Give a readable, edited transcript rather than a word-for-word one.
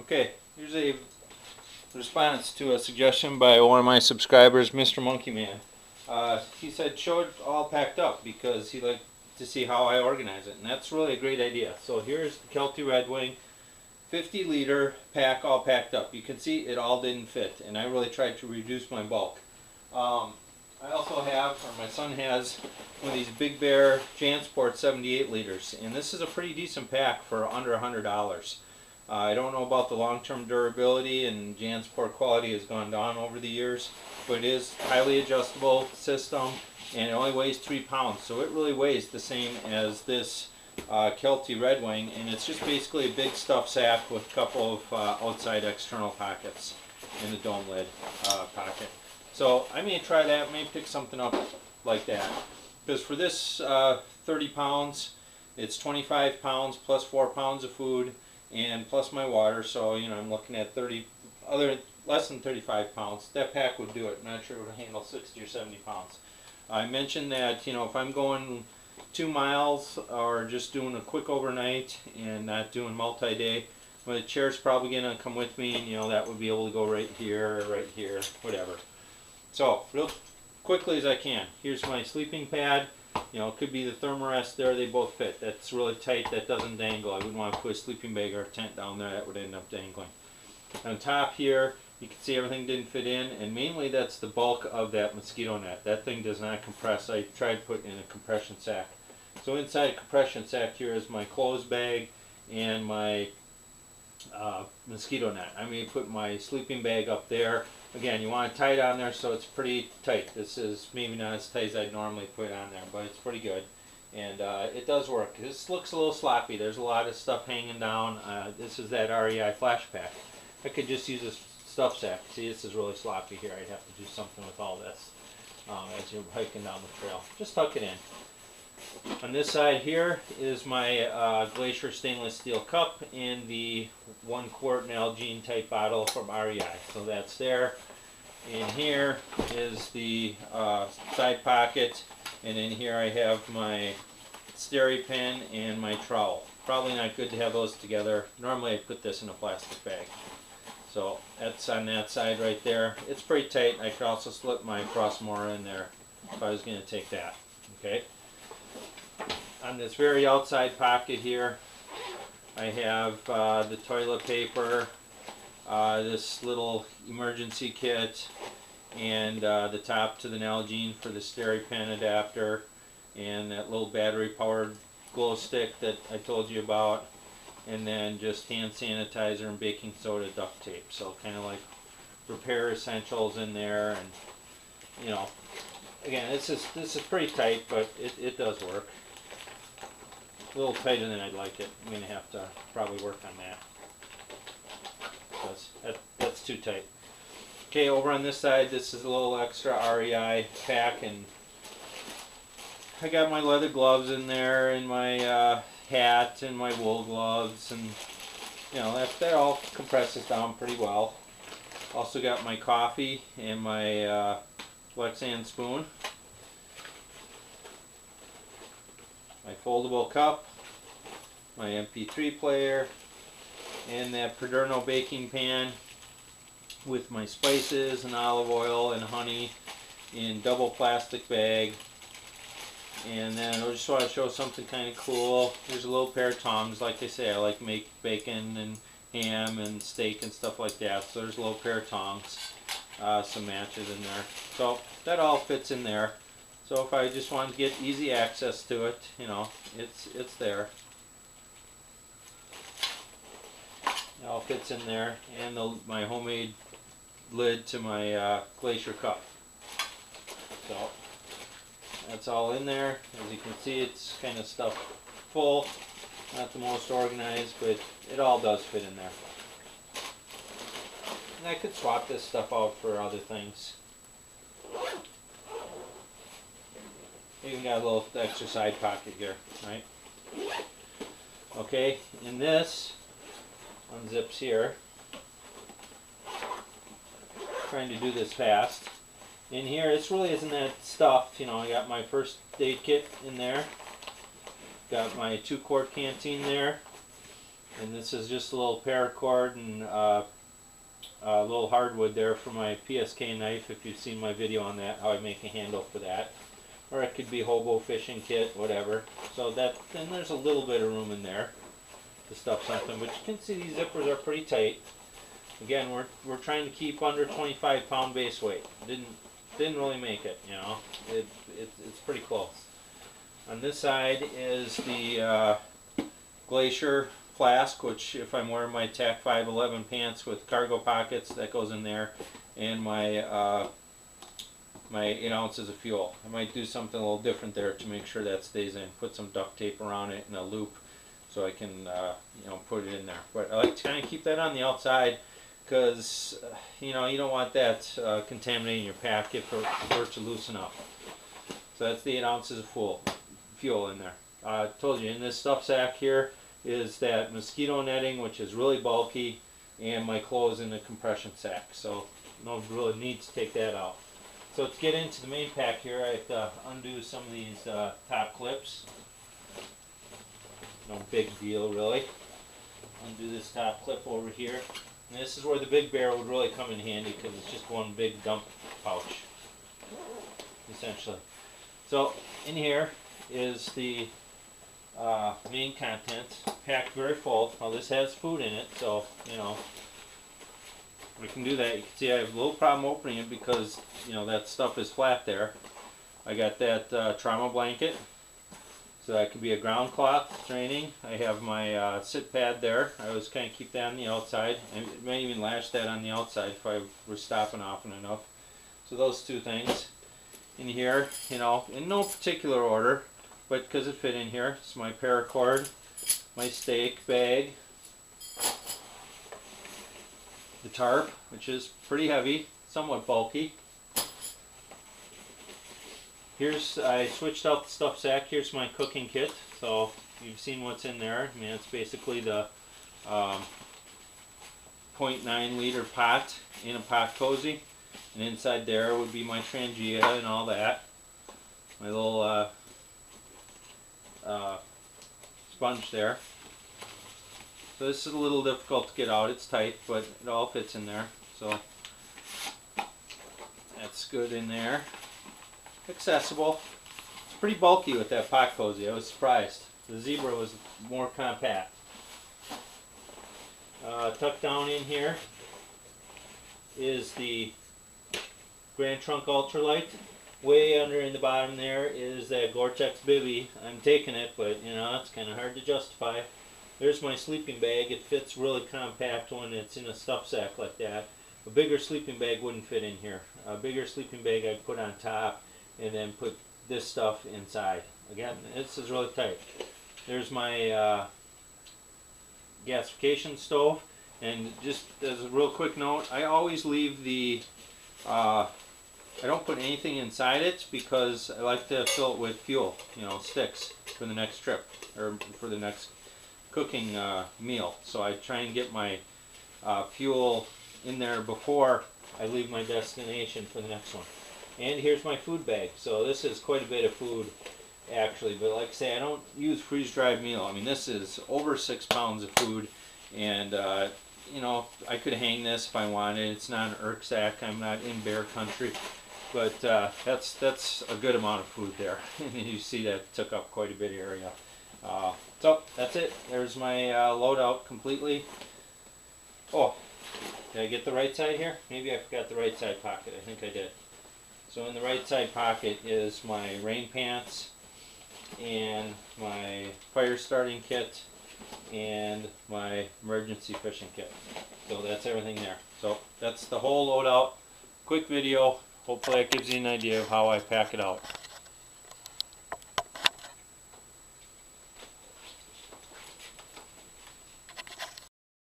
Okay, here's a response to a suggestion by one of my subscribers, Mr. Monkey Man. He said show it all packed up because he liked to see how I organize it, and that's really a great idea. So here's the Kelty Redwing 50-liter pack all packed up. You can see it all didn't fit, and I really tried to reduce my bulk. I also have, or my son has, one of these Big Bear Jansport 78 liters, and this is a pretty decent pack for under $100. I don't know about the long-term durability, and Jansport quality has gone down over the years, but it is highly adjustable system, and it only weighs 3 pounds, so it really weighs the same as this Kelty Redwing, and it's just basically a big stuff sack with a couple of outside external pockets in the dome lid pocket. So I may try that, may pick something up like that, because for this 30 pounds, it's 25 pounds plus 4 pounds of food and plus my water, so you know I'm looking at less than 35 pounds. That pack would do it. I'm not sure it would handle 60 or 70 pounds. I mentioned that, you know, if I'm going 2 miles or just doing a quick overnight and not doing multi-day, well, the chair's probably going to come with me, and you know that would be able to go right here, whatever. So real quickly as I can, here's my sleeping pad. You know, it could be the thermarest there, they both fit. That's really tight, that doesn't dangle. I wouldn't want to put a sleeping bag or a tent down there, that would end up dangling. On top here, you can see everything didn't fit in, and mainly that's the bulk of that mosquito net. That thing does not compress. I tried putting in a compression sack. So inside a compression sack here is my clothes bag and my mosquito net. I may put my sleeping bag up there. Again, you want to tie it on there so it's pretty tight. This is maybe not as tight as I'd normally put it on there, but it's pretty good. And it does work. This looks a little sloppy. There's a lot of stuff hanging down. This is that REI flash pack. I could just use a stuff sack. See, this is really sloppy here. I'd have to do something with all this as you're hiking down the trail. Just tuck it in. On this side here is my Glacier stainless steel cup and the 1 quart Nalgene type bottle from REI. So that's there. And here is the side pocket, and in here I have my SteriPen and my trowel. Probably not good to have those together. Normally I put this in a plastic bag. So that's on that side right there. It's pretty tight. I could also slip my Crossmore in there if I was going to take that. Okay. On this very outside pocket here, I have the toilet paper, this little emergency kit, and the top to the Nalgene for the SteriPen adapter, and that little battery powered glow stick that I told you about, and then just hand sanitizer and baking soda duct tape. So kind of like repair essentials in there, and you know, again, this is pretty tight, but it does work. A little tighter than I'd like it. I'm going to have to probably work on that, because that's too tight. Okay, over on this side, this is a little extra REI pack, and I got my leather gloves in there, and my hat, and my wool gloves, and you know that all compresses down pretty well. Also got my coffee and my Lexan spoon, my foldable cup, my MP3 player, and that Perderno baking pan with my spices and olive oil and honey in double plastic bag. And then I just want to show something kind of cool. There's a little pair of tongs. Like I say, I like to make bacon and ham and steak and stuff like that. So there's a little pair of tongs, some matches in there. So that all fits in there. So if I just want to get easy access to it, you know, it's there. It all fits in there, and my homemade lid to my Glacier cup. So that's all in there. As you can see, it's kind of stuffed full. Not the most organized, but it all does fit in there. And I could swap this stuff out for other things. Even got a little extra side pocket here, right? Okay, and this unzips here. Trying to do this fast. In here, this really isn't that stuffed. You know, I got my first aid kit in there. Got my 2 quart canteen there. And this is just a little paracord and a little hardwood there for my PSK knife, if you've seen my video on that, how I make a handle for that. Or it could be hobo fishing kit, whatever. So that, then there's a little bit of room in there to stuff something, but you can see these zippers are pretty tight. Again, we're trying to keep under 25-pound base weight. Didn't really make it, you know. It's pretty close. On this side is the Glacier flask, which if I'm wearing my TAC 511 pants with cargo pockets, that goes in there, and my my 8 ounces of fuel. I might do something a little different there to make sure that stays in. Put some duct tape around it and a loop so I can you know, put it in there. But I like to kind of keep that on the outside because you know, you don't want that contaminating your pack if it were to loosen up. So that's the 8 ounces of fuel in there. I told you, in this stuff sack here is that mosquito netting, which is really bulky, and my clothes in the compression sack. So no really need to take that out. So to get into the main pack here, I have to undo some of these top clips. No big deal really. Undo this top clip over here. And this is where the Big Bear would really come in handy because it's just one big dump pouch, essentially. So in here is the main contents, packed very full. Now this has food in it, so you know we can do that. You can see I have a little problem opening it because you know that stuff is flat there. I got that trauma blanket, so that could be a ground cloth training. I have my sit pad there. I always kind of keep that on the outside. I might even lash that on the outside if I were stopping often enough. So those two things in here, you know, in no particular order, but because it fit in here. It's my paracord, my stake bag, the tarp, which is pretty heavy, somewhat bulky. I switched out the stuff sack. Here's my cooking kit. So you've seen what's in there. I mean, it's basically the 0.9 liter pot in a pot cozy. And inside there would be my Trangia and all that. My little sponge there. So this is a little difficult to get out. It's tight, but it all fits in there. So that's good in there. Accessible. It's pretty bulky with that pot cozy. I was surprised. The Zebra was more compact. Tucked down in here is the Grand Trunk Ultralight. Way under in the bottom there is that Gore-Tex bivvy. I'm taking it, but you know, it's kind of hard to justify. There's my sleeping bag. It fits really compact when it's in a stuff sack like that. A bigger sleeping bag wouldn't fit in here. A bigger sleeping bag I'd put on top and then put this stuff inside. Again, this is really tight. There's my gasification stove. And just as a real quick note, I always leave the I don't put anything inside it because I like to fill it with fuel, you know, sticks for the next trip or for the next cooking meal. So I try and get my fuel in there before I leave my destination for the next one. And here's my food bag. So this is quite a bit of food actually, but like I say, I don't use freeze-dried meal. I mean, this is over 6 pounds of food, and you know, I could hang this if I wanted. It's not an ERK sack. I'm not in bear country. But that's a good amount of food there. And you see that took up quite a bit of area. So that's it. There's my loadout completely. Oh, did I get the right side here? Maybe I forgot the right side pocket. I think I did. So in the right side pocket is my rain pants and my fire starting kit and my emergency fishing kit. So that's everything there. So that's the whole loadout. Quick video. Hopefully that gives you an idea of how I pack it out.